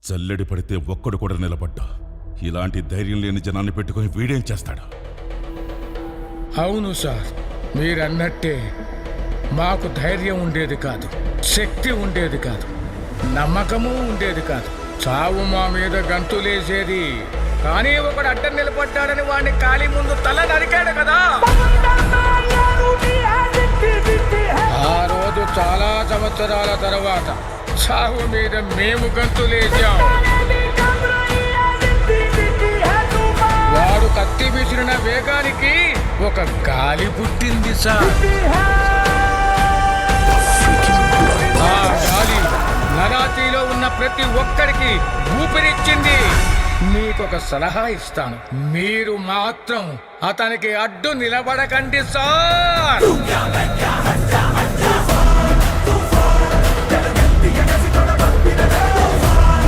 జల్లెడి పడితే ఒక్కడు కూడా నిలబడ్డా. ఇలాంటి ధైర్యం లేని జనాన్ని పెట్టుకుని వీడేం చేస్తాడు? అవును సార్, మీరన్నట్టే మాకు ధైర్యం ఉండేది కాదు, శక్తి ఉండేది కాదు, నమ్మకము ఉండేది కాదు. చావు మా మీద గంతులేసేది. కానీ ఒకడు అడ్డం నిలబడ్డాడని వాడిని ఖాళీ ముందు తల నరికాడు కదా. ఆ రోజు చాలా సంవత్సరాల తర్వాత చావు మీద మేము గంతులేసాం. వాడు కత్తి విసిరిన వేగానికి ఒక గాలి పుట్టింది సార్. ఆ గాలి నరాతీలో ఉన్న ప్రతి ఒక్కరికి ఊపిరిచ్చింది. మీకొక సలహా ఇస్తాను, మీరు మాత్రం అతనికి అడ్డు నిలబడకండి సార్.